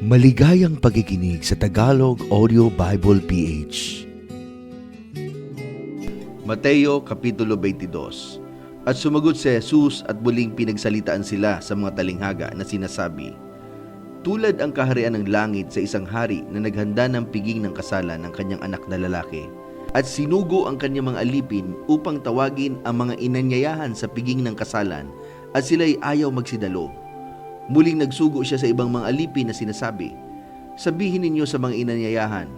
Maligayang pakikinig sa Tagalog Audio Bible PH. Mateo Kapitulo 22. At sumagot si Jesus at muling pinagsalitaan sila sa mga talinghaga na sinasabi, tulad ang kaharian ng langit sa isang hari na naghanda ng piging ng kasalan ng kanyang anak na lalaki, at sinugo ang kanyang mga alipin upang tawagin ang mga inanyayahan sa piging ng kasalan, at sila'y ayaw magsidalo. Muling nagsugo siya sa ibang mga alipin na sinasabi, sabihin ninyo sa mga inanyayahan,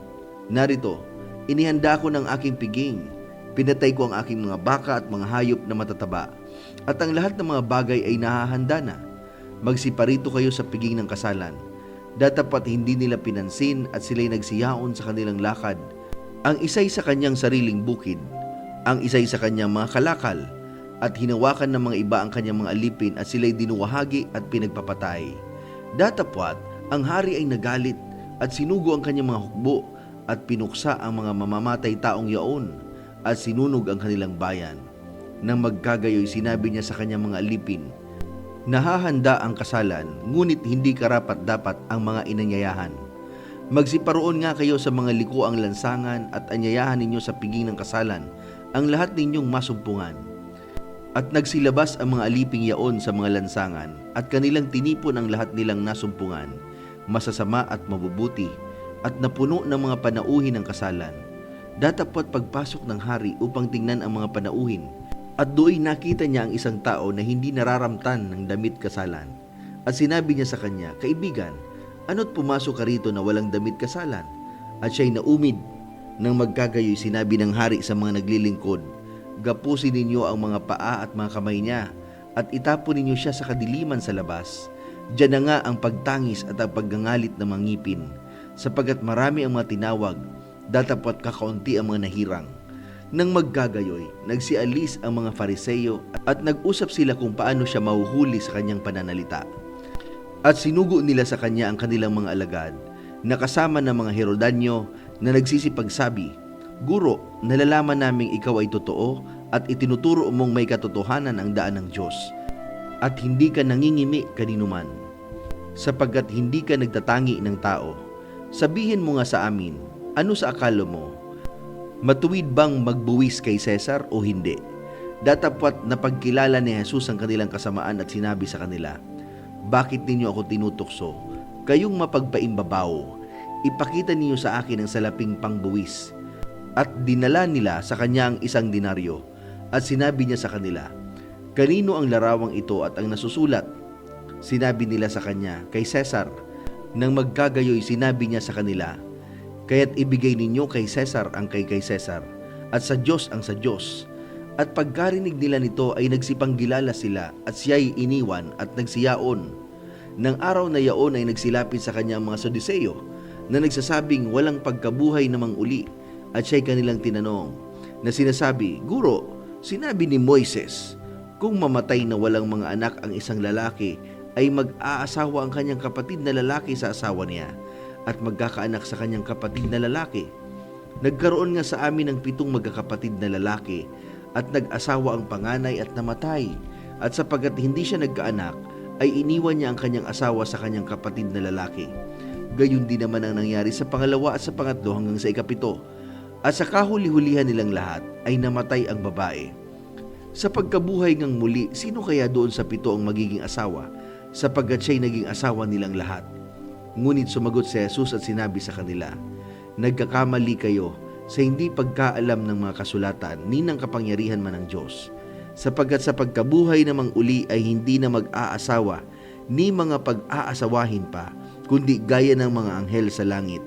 narito, inihanda ko ng aking piging, pinatay ko ang aking mga baka at mga hayop na matataba, at ang lahat ng mga bagay ay nahahanda na. Magsiparito kayo sa piging ng kasalan. Datapat hindi nila pinansin at sila'y nagsiyaon sa kanilang lakad, ang isa'y sa kanyang sariling bukid, ang isa'y sa kanyang mga kalakal, at hinawakan ng mga iba ang kanyang mga alipin at sila'y dinuwahagi at pinagpapatay. Datapwat, ang hari ay nagalit at sinugo ang kanyang mga hukbo at pinuksa ang mga mamamatay taong yaon at sinunog ang kanilang bayan. Nang magkagayoy, sinabi niya sa kanyang mga alipin, nahahanda ang kasalan, ngunit hindi karapat-dapat ang mga inanyayahan. Magsiparoon nga kayo sa mga likuang lansangan at anyayahan ninyo sa piging ng kasalan ang lahat ninyong masumpungan. At nagsilabas ang mga aliping yaon sa mga lansangan at kanilang tinipon ang lahat nilang nasumpungan, masasama at mabubuti, at napuno ng mga panauhin ng kasalan. Datapwat pagpasok ng hari upang tingnan ang mga panauhin, at do'y nakita niya ang isang tao na hindi nararamtan ng damit kasalan. At sinabi niya sa kanya, kaibigan, ano't pumasok ka rito na walang damit kasalan? At siya'y naumid. Nang magkagayoy, sinabi ng hari sa mga naglilingkod, gapusin ninyo ang mga paa at mga kamay niya, at itapon ninyo siya sa kadiliman sa labas. Diyan na nga ang pagtangis at ang paggangalit ng mga ngipin, sapagkat marami ang mga tinawag, datapwat kakaunti ang mga nahirang. Nang maggagayoy, nagsialis ang mga Fariseyo at nag-usap sila kung paano siya mahuhuli sa kanyang pananalita. At sinugo nila sa kanya ang kanilang mga alagad, na kasama ng mga Herodanyo na nagsisipagsabi, Guro, nalalaman naming ikaw ay totoo at itinuturo mong may katotohanan ang daan ng Diyos, at hindi ka nangingimi kaninuman, sapagkat hindi ka nagtatangi ng tao. Sabihin mo nga sa amin, ano sa akala mo? Matuwid bang magbuwis kay Cesar o hindi? Datapwat napagkilala ni Jesus ang kanilang kasamaan at sinabi sa kanila, bakit ninyo ako tinutokso? Kayong mapagpaimbabaw, ipakita ninyo sa akin ang salaping pangbuwis. At dinala nila sa kanya ang 1 denaryo, at sinabi niya sa kanila, kanino ang larawang ito at ang nasusulat? Sinabi nila sa kanya, kay Cesar. Nang magkagayoy, sinabi niya sa kanila, kaya't ibigay ninyo kay Cesar ang kay Cesar, at sa Diyos ang sa Diyos. At pagkarinig nila nito ay nagsipanggilala sila, at siya'y iniwan at nagsiyaon. Nang araw na yaon ay nagsilapit sa kanya ang mga Saduseyo, na nagsasabing walang pagkabuhay namang uli, at siya'y kanilang tinanong, na sinasabi, Guro, sinabi ni Moises, kung mamatay na walang mga anak ang isang lalaki, ay mag-aasawa ang kanyang kapatid na lalaki sa asawa niya, at magkakaanak sa kanyang kapatid na lalaki. Nagkaroon nga sa amin ng 7 magkakapatid na lalaki, at nag-asawa ang panganay at namatay, at sapagkat hindi siya nagkaanak, ay iniwan niya ang kanyang asawa sa kanyang kapatid na lalaki. Gayon din naman ang nangyari sa pangalawa at sa pangatlo hanggang sa ikapito. At sa kahuli-hulihan nilang lahat ay namatay ang babae. Sa pagkabuhay ngang muli, sino kaya doon sa 7 ang magiging asawa, sapagkat siya'y naging asawa nilang lahat? Ngunit sumagot si Jesus at sinabi sa kanila, nagkakamali kayo sa hindi pagkaalam ng mga kasulatan ni ng kapangyarihan man ng Diyos, sapagkat sa pagkabuhay namang uli ay hindi na mag-aasawa ni mga pag-aasawahin pa, kundi gaya ng mga anghel sa langit.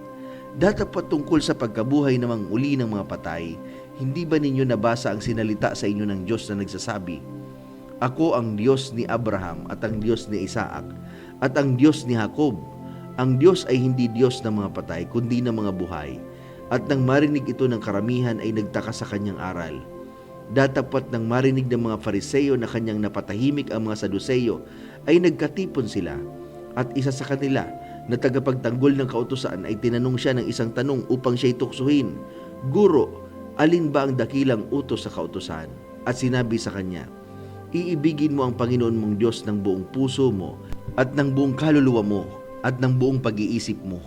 Datapwat tungkol sa pagkabuhay namang uli ng mga patay, hindi ba ninyo nabasa ang sinalita sa inyo ng Diyos na nagsasabi, ako ang Diyos ni Abraham at ang Diyos ni Isaac at ang Diyos ni Jacob. Ang Diyos ay hindi Diyos ng mga patay, kundi ng mga buhay. At nang marinig ito ng karamihan ay nagtaka sa kanyang aral. Datapwat nang marinig ng mga Fariseyo na kanyang napatahimik ang mga Saduseyo, ay nagkatipon sila. At isa sa kanila, na tagapagtanggol ng kautusan ay tinanong siya ng isang tanong upang siya'y tuksuhin, Guro, alin ba ang dakilang utos sa kautusan? At sinabi sa kanya, iibigin mo ang Panginoon mong Diyos ng buong puso mo at ng buong kaluluwa mo at ng buong pag-iisip mo.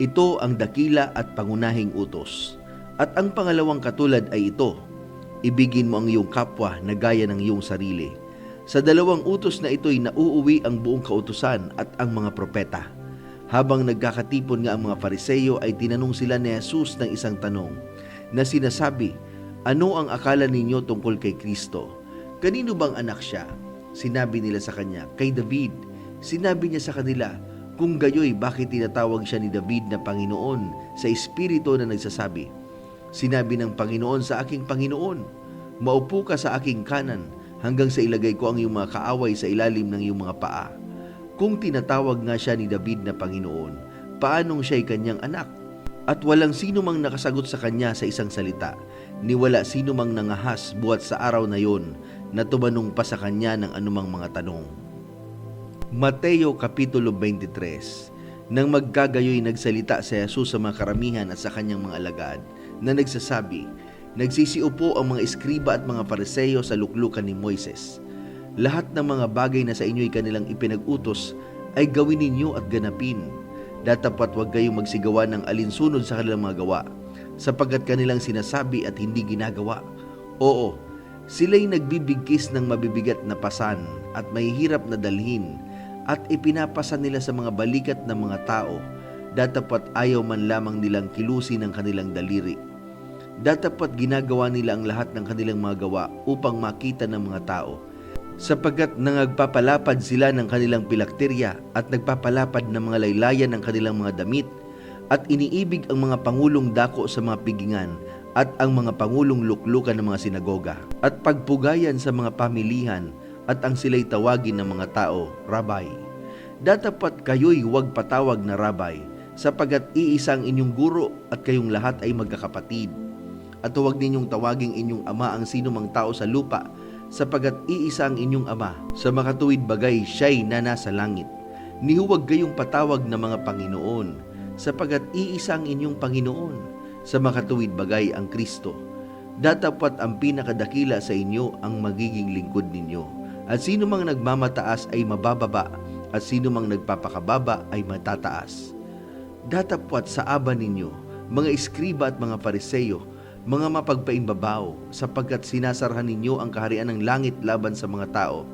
Ito ang dakila at pangunahing utos. At ang pangalawang katulad ay ito, ibigin mo ang iyong kapwa na gaya ng iyong sarili. Sa dalawang utos na ito'y nauuwi ang buong kautusan at ang mga propeta. Habang nagkakatipon nga ang mga Fariseyo ay tinanong sila ni Jesus ng isang tanong na sinasabi, ano ang akala ninyo tungkol kay Kristo? Kanino bang anak siya? Sinabi nila sa kanya, kay David. Sinabi niya sa kanila, kung gayoy bakit tinatawag siya ni David na Panginoon sa Espiritu na nagsasabi, sinabi ng Panginoon sa aking Panginoon, maupo ka sa aking kanan hanggang sa ilagay ko ang iyong mga kaaway sa ilalim ng iyong mga paa. Kung tinatawag nga siya ni David na Panginoon, paanong siya'y kanyang anak? At walang sino mang nakasagot sa kanya sa isang salita, ni wala sino mang nangahas buhat sa araw na yon na tumanong pa sa kanya ng anumang mga tanong. Mateo Kapitulo 23. Nang magkagayoy nagsalita si Jesus sa mga karamihan at sa kanyang mga alagad na nagsasabi, nagsisiupo ang mga eskriba at mga Fariseyo sa luklukan ni Moises. Lahat ng mga bagay na sa inyo'y kanilang ipinag-utos ay gawin ninyo at ganapin. Datapat huwag kayong magsigawa ng alinsunod sa kanilang mga gawa, sapagkat kanilang sinasabi at hindi ginagawa. Oo, sila'y nagbibigkis ng mabibigat na pasan at mahihirap na dalhin, at ipinapasan nila sa mga balikat ng mga tao, datapat ayaw man lamang nilang kilusin ang kanilang daliri. Datapat ginagawa nila ang lahat ng kanilang mga gawa upang makita ng mga tao, sapagkat nagpapalapad sila ng kanilang pilakterya at nagpapalapad ng mga laylayan ng kanilang mga damit, at iniibig ang mga pangulong dako sa mga pigingan at ang mga pangulong luklukan ng mga sinagoga, at pagpugayan sa mga pamilihan, at ang sila'y tawagin ng mga tao, Rabay. Datapat kayo'y huwag patawag na Rabay, sapagkat iisang inyong guro at kayong lahat ay magkakapatid. At huwag ninyong tawaging inyong ama ang sino mang tao sa lupa, sapagkat iisang inyong ama. Sa makatuwid bagay, siya'y na nasa langit. Ni huwag kayong patawag na mga Panginoon, sapagkat iisang inyong Panginoon. Sa makatuwid bagay ang Kristo. Datapat ang pinakadakila sa inyo ang magiging lingkod ninyo. At sino mang nagmamataas ay mabababa, at sino mang nagpapakababa ay matataas. Datapwat sa aba ninyo, mga eskriba at mga Fariseyo, mga mapagpaimbabaw, sapagkat sinasarhan ninyo ang kaharian ng langit laban sa mga tao,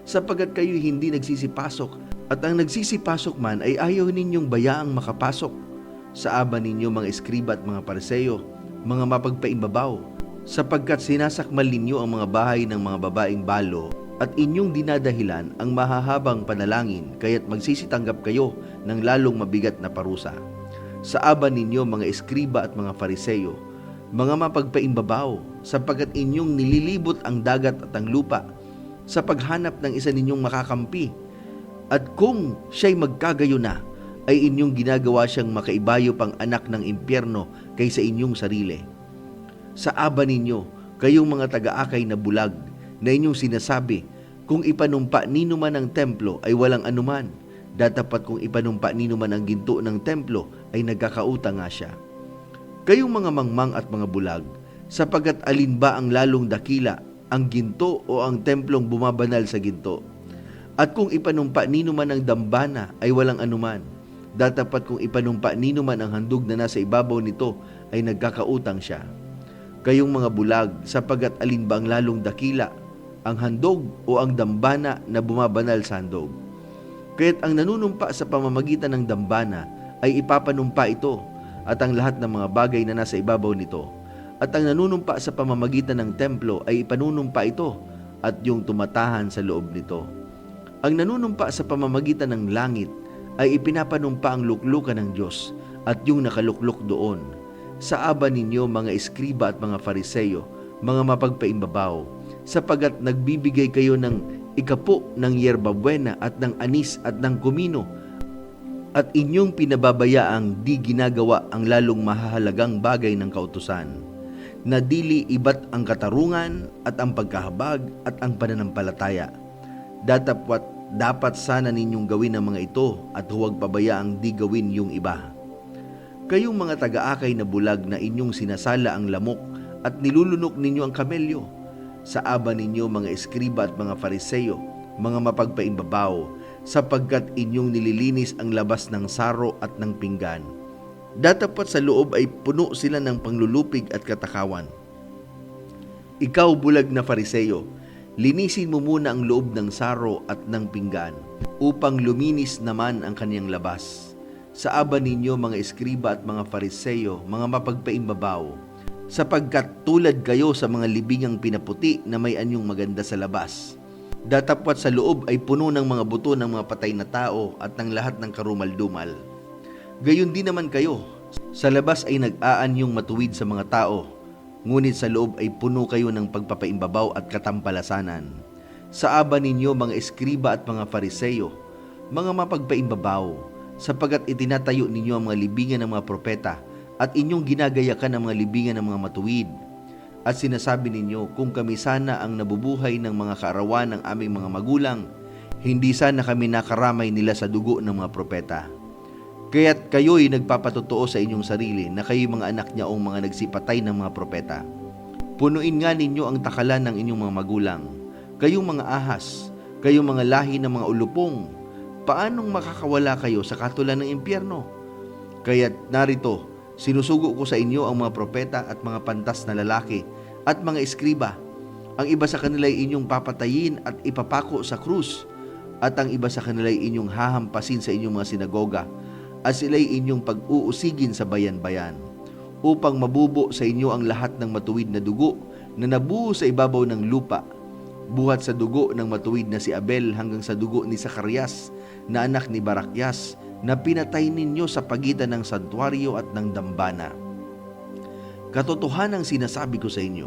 sapagkat kayo hindi nagsisipasok, at ang nagsisipasok man ay ayaw ninyong bayaang makapasok. Sa aba ninyo, mga eskriba at mga Fariseyo, mga mapagpaimbabaw, sapagkat sinasakmal ninyo ang mga bahay ng mga babaeng balo, at inyong dinadahilan ang mahahabang panalangin, kaya't magsisitanggap kayo ng lalong mabigat na parusa. Sa aba ninyo, mga eskriba at mga Fariseyo, mga mapagpaimbabaw, sapagkat inyong nililibot ang dagat at ang lupa sa paghanap ng isa ninyong makakampi. At kung siya'y magkagayo na, ay inyong ginagawa siyang makaibayo pang anak ng impyerno kaysa inyong sarili. Sa aba ninyo, kayong mga taga-akay na bulag, na inyong sinasabi, kung ipanumpa nino man ang templo ay walang anuman, datapat kung ipanumpa nino man ang ginto ng templo ay nagkakautang nga siya. Kayong mga mangmang at mga bulag, sapagkat alin ba ang lalong dakila, ang ginto o ang templong bumabanal sa ginto? At kung ipanumpa nino man ang dambana ay walang anuman, datapat kung ipanumpa nino man ang handog na nasa ibabaw nito ay nagkakautang siya. Kayong mga bulag, sapagkat alin ba ang lalong dakila, ang handog o ang dambana na bumabanal sa handog? Kaya't ang nanunumpa sa pamamagitan ng dambana ay ipapanumpa ito, at ang lahat ng mga bagay na nasa ibabaw nito. At ang nanunumpa sa pamamagitan ng templo ay ipanunumpa ito, at yung tumatahan sa loob nito. Ang nanunumpa sa pamamagitan ng langit ay ipinapanumpa ang luklukan ng Diyos, at yung nakaluklok doon. Sa aba ninyo, mga eskriba at mga Fariseyo, mga mapagpaimbabaw, sapagkat nagbibigay kayo ng ikapo ng yerbabuena at ng anis at ng kumino, at inyong pinababayaang di ginagawa ang lalong mahahalagang bagay ng kautusan, na dili iba't ang katarungan at ang pagkahabag at ang pananampalataya. Dapat sana ninyong gawin ang mga ito, at huwag pabayaang di gawin yung iba. Kayong mga taga-akay na bulag na inyong sinasala ang lamok at nilulunok ninyo ang kamelyo. Sa aba ninyo, mga eskriba at mga Fariseyo, mga mapagpaimbabaw, sapagkat inyong nililinis ang labas ng saro at ng pinggan. Datapat sa loob ay puno sila ng panglulupig at katakawan. Ikaw bulag na Fariseo, linisin mo muna ang loob ng saro at ng pinggan, upang luminis naman ang kaniyang labas. Sa aba ninyo mga eskriba at mga Fariseo, mga mapagpaimbabaw, sapagkat tulad kayo sa mga libingang pinaputi na may anyong maganda sa labas. Datapwat sa loob ay puno ng mga buto ng mga patay na tao at ng lahat ng karumal-dumal. Gayon din naman kayo, sa labas ay nag-aanyong matuwid sa mga tao, ngunit sa loob ay puno kayo ng pagpapaimbabaw at katampalasanan. Sa aba ninyo mga eskriba at mga Fariseo, mga mapagpaimbabaw, sapagkat itinatayo ninyo ang mga libingan ng mga propeta at inyong ginagayakan ang mga libingan ng mga matuwid. At sinasabi ninyo, kung kami sana ang nabubuhay ng mga kaarawan ng aming mga magulang, hindi sana kami nakaramay nila sa dugo ng mga propeta. Kaya't kayo'y nagpapatotoo sa inyong sarili na kayo'y mga anak niyaong mga nagsipatay ng mga propeta. Punuin nga ninyo ang takalan ng inyong mga magulang. Kayong mga ahas, kayong mga lahi ng mga ulupong, paanong makakawala kayo sa katulan ng impyerno? Kaya't narito, sinusugo ko sa inyo ang mga propeta at mga pantas na lalaki at mga eskriba. Ang iba sa kanila ay inyong papatayin at ipapako sa krus, at ang iba sa kanila ay inyong hahampasin sa inyong mga sinagoga, at sila'y inyong pag-uusigin sa bayan-bayan, upang mabubo sa inyo ang lahat ng matuwid na dugo na nabuo sa ibabaw ng lupa, buhat sa dugo ng matuwid na si Abel hanggang sa dugo ni Zacarias na anak ni Barakyas, na pinatay ninyo sa pagitan ng santuaryo at ng dambana. Katotohanang sinasabi ko sa inyo,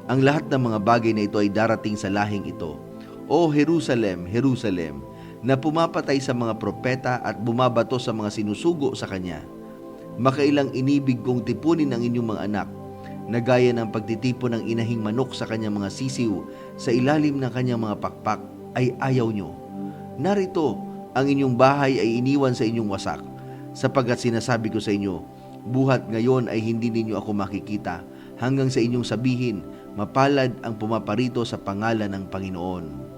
ang lahat ng mga bagay na ito ay darating sa lahing ito. O Jerusalem, Jerusalem, na pumapatay sa mga propeta at bumabato sa mga sinusugo sa kanya. Makailang inibig kong tipunin ang inyong mga anak, na gaya ng pagtitipon ng inahing manok sa kanyang mga sisiw sa ilalim ng kanyang mga pakpak, ay ayaw nyo. Narito, ang inyong bahay ay iniwan sa inyong wasak, sapagkat sinasabi ko sa inyo, buhat ngayon ay hindi ninyo ako makikita, hanggang sa inyong sabihin, mapalad ang pumaparito sa pangalan ng Panginoon.